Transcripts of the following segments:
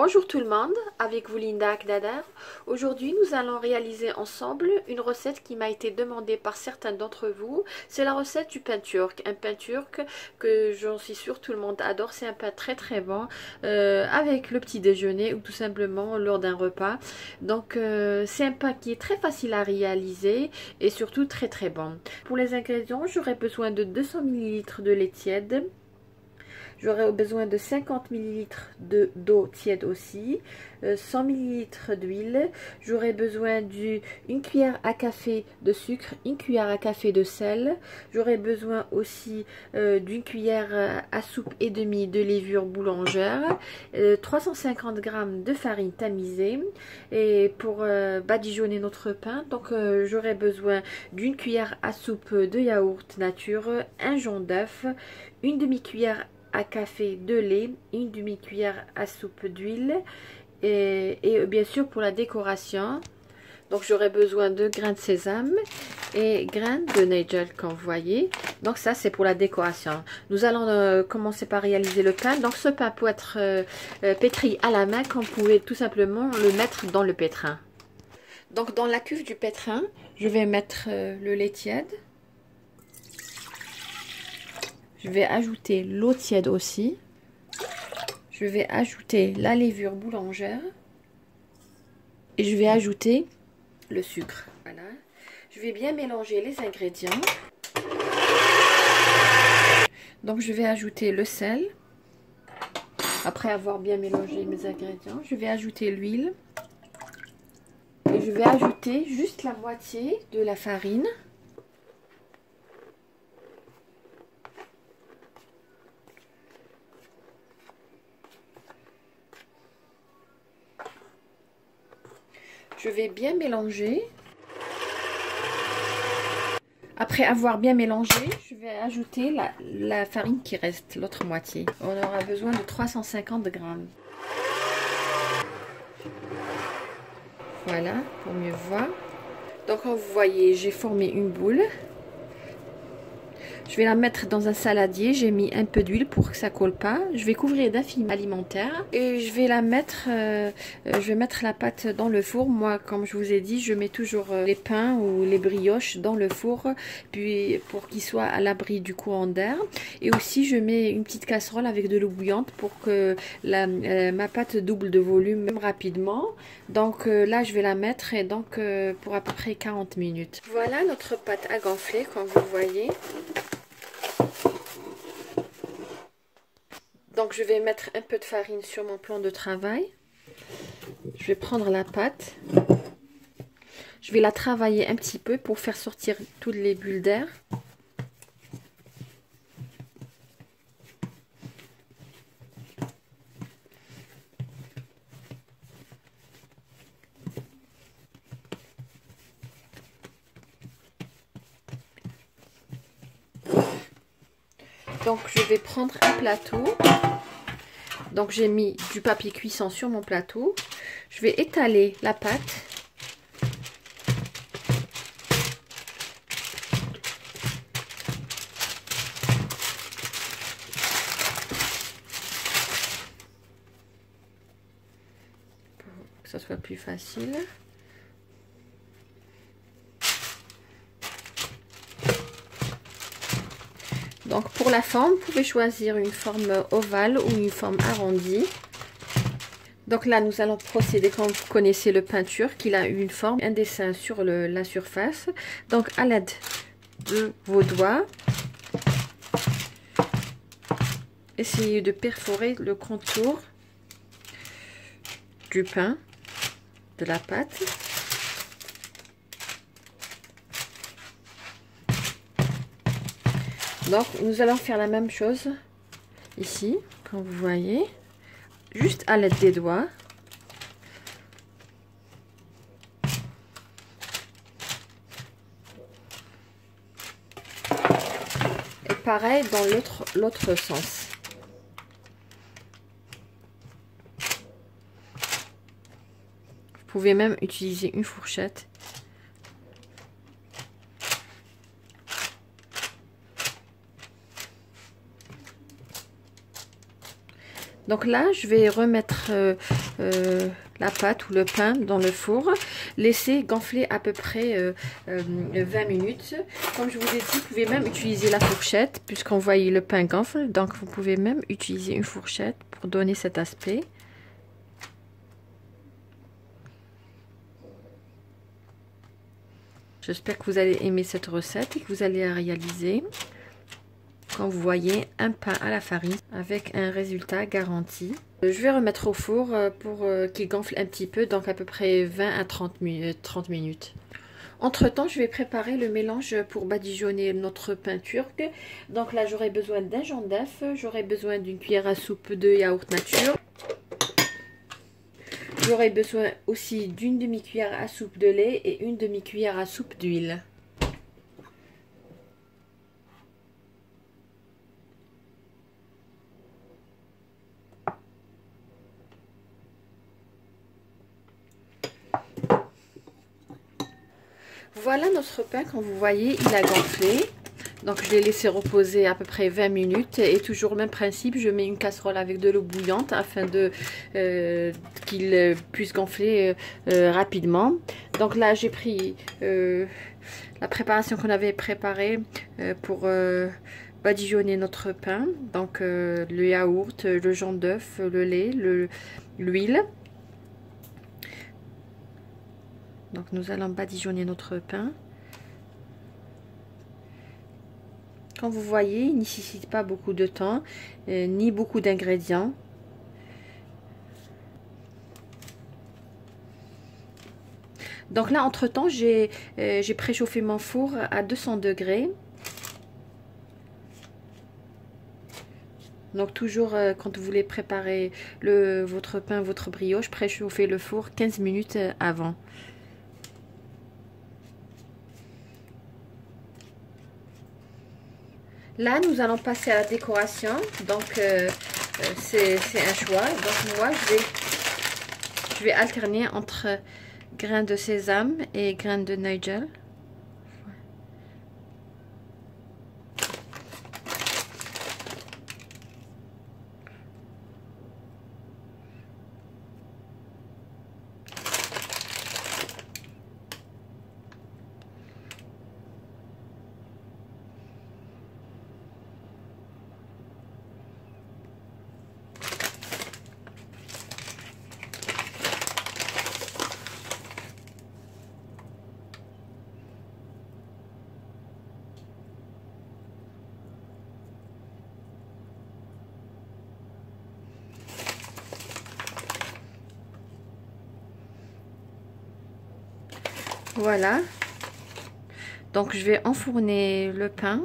Bonjour tout le monde, avec vous Linda Akdadar. Aujourd'hui nous allons réaliser ensemble une recette qui m'a été demandée par certains d'entre vous. C'est la recette du pain turc, un pain turc que j'en suis sûre tout le monde adore. C'est un pain très très bon avec le petit déjeuner ou tout simplement lors d'un repas. Donc c'est un pain qui est très facile à réaliser et surtout très très bon. Pour les ingrédients, j'aurai besoin de 200 ml de lait tiède. J'aurai besoin de 50 ml d'eau tiède aussi, 100 ml d'huile. J'aurai besoin d'une cuillère à café de sucre, une cuillère à café de sel. J'aurai besoin aussi d'une cuillère à soupe et demie de levure boulangère, 350 g de farine tamisée. Et pour badigeonner notre pain, donc j'aurai besoin d'une cuillère à soupe de yaourt nature, un jaune d'œuf, une demi-cuillère à café de lait, une demi-cuillère à soupe d'huile et bien sûr pour la décoration, donc j'aurai besoin de grains de sésame et grains de nigel comme vous voyez. Donc ça c'est pour la décoration. Nous allons commencer par réaliser le pain. Donc ce pain peut être pétri à la main, comme vous pouvez tout simplement le mettre dans le pétrin. Donc dans la cuve du pétrin, je vais mettre le lait tiède. Je vais ajouter l'eau tiède aussi. Je vais ajouter la levure boulangère. Et je vais ajouter le sucre. Voilà. Je vais bien mélanger les ingrédients. Donc je vais ajouter le sel. Après avoir bien mélangé mes ingrédients, je vais ajouter l'huile. Et je vais ajouter juste la moitié de la farine. Je vais bien mélanger. Après avoir bien mélangé, je vais ajouter la farine qui reste, l'autre moitié. On aura besoin de 350 g. Voilà, pour mieux voir. Donc comme vous voyez, j'ai formé une boule. Je vais la mettre dans un saladier. J'ai mis un peu d'huile pour que ça colle pas. Je vais couvrir d'un film alimentaire et je vais la mettre. Je vais mettre la pâte dans le four. Moi, comme je vous ai dit, je mets toujours les pains ou les brioches dans le four, puis pour qu'ils soient à l'abri du courant d'air. Et aussi, je mets une petite casserole avec de l'eau bouillante pour que ma pâte double de volume rapidement. Donc là, je vais la mettre et donc pour à peu près 40 minutes. Voilà, notre pâte a gonflé, comme vous voyez. Donc je vais mettre un peu de farine sur mon plan de travail. Je vais prendre la pâte. Je vais la travailler un petit peu pour faire sortir toutes les bulles d'air. Donc je vais prendre un plateau. Donc j'ai mis du papier cuisson sur mon plateau. Je vais étaler la pâte. Pour que ça soit plus facile. Donc pour la forme, vous pouvez choisir une forme ovale ou une forme arrondie. Donc là, nous allons procéder comme vous connaissez le pain turc. Il a une forme, un dessin sur la surface. Donc à l'aide de vos doigts, essayez de perforer le contour du pain, de la pâte. Donc nous allons faire la même chose ici, comme vous voyez, juste à l'aide des doigts. Et pareil dans l'autre sens. Vous pouvez même utiliser une fourchette. Donc là, je vais remettre la pâte ou le pain dans le four. Laisser gonfler à peu près 20 minutes. Comme je vous ai dit, vous pouvez même utiliser la fourchette puisqu'on voit le pain gonfle. Donc vous pouvez même utiliser une fourchette pour donner cet aspect. J'espère que vous allez aimer cette recette et que vous allez la réaliser. Quand vous voyez un pain à la farine avec un résultat garanti. Je vais remettre au four pour qu'il gonfle un petit peu, donc à peu près 20 à 30 minutes. Entre temps, je vais préparer le mélange pour badigeonner notre pain turc. Donc là, j'aurai besoin d'un jaune d'œuf, j'aurai besoin d'une cuillère à soupe de yaourt nature. J'aurai besoin aussi d'une demi-cuillère à soupe de lait et une demi-cuillère à soupe d'huile. Voilà notre pain, comme vous voyez, il a gonflé. Donc je l'ai laissé reposer à peu près 20 minutes. Et toujours le même principe, je mets une casserole avec de l'eau bouillante afin de qu'il puisse gonfler rapidement. Donc là j'ai pris la préparation qu'on avait préparée pour badigeonner notre pain. Donc le yaourt, le jaune d'œuf, le lait, l'huile. Donc nous allons badigeonner notre pain. Comme vous voyez, il ne nécessite pas beaucoup de temps, ni beaucoup d'ingrédients. Donc là, entre-temps, j'ai préchauffé mon four à 200 degrés. Donc toujours quand vous voulez préparer votre pain, votre brioche, préchauffez le four 15 minutes avant. Là, nous allons passer à la décoration. Donc, c'est un choix. Donc, moi, je vais alterner entre grains de sésame et grains de Nigel. Voilà, donc je vais enfourner le pain,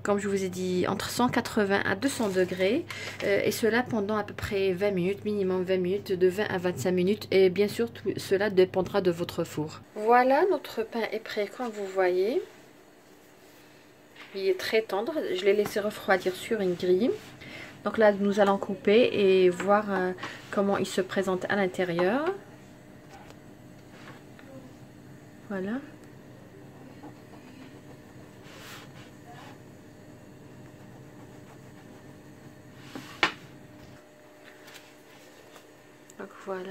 comme je vous ai dit, entre 180 à 200 degrés, et cela pendant à peu près 20 minutes, minimum 20 minutes, de 20 à 25 minutes, et bien sûr tout cela dépendra de votre four. Voilà, notre pain est prêt comme vous voyez, il est très tendre, je l'ai laissé refroidir sur une grille. Donc là nous allons couper et voir comment il se présente à l'intérieur. Voilà. Donc voilà.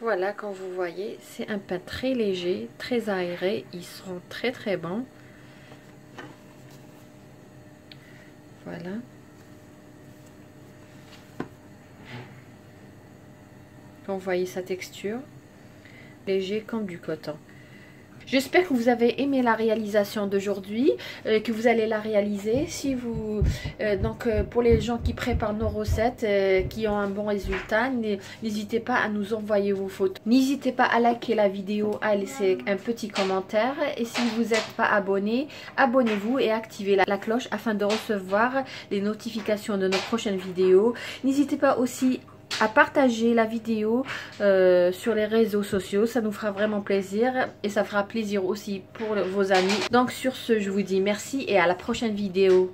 Voilà, comme vous voyez, c'est un pain très léger, très aéré. Ils sont très très bons. Voilà. Vous voyez sa texture, léger comme du coton. J'espère que vous avez aimé la réalisation d'aujourd'hui, que vous allez la réaliser. Si vous, pour les gens qui préparent nos recettes, qui ont un bon résultat, n'hésitez pas à nous envoyer vos photos. N'hésitez pas à liker la vidéo, à laisser un petit commentaire. Et si vous n'êtes pas abonné, abonnez-vous et activez la cloche afin de recevoir les notifications de nos prochaines vidéos. N'hésitez pas aussi à partager la vidéo sur les réseaux sociaux, ça nous fera vraiment plaisir et ça fera plaisir aussi pour vos amis. Donc sur ce, je vous dis merci et à la prochaine vidéo.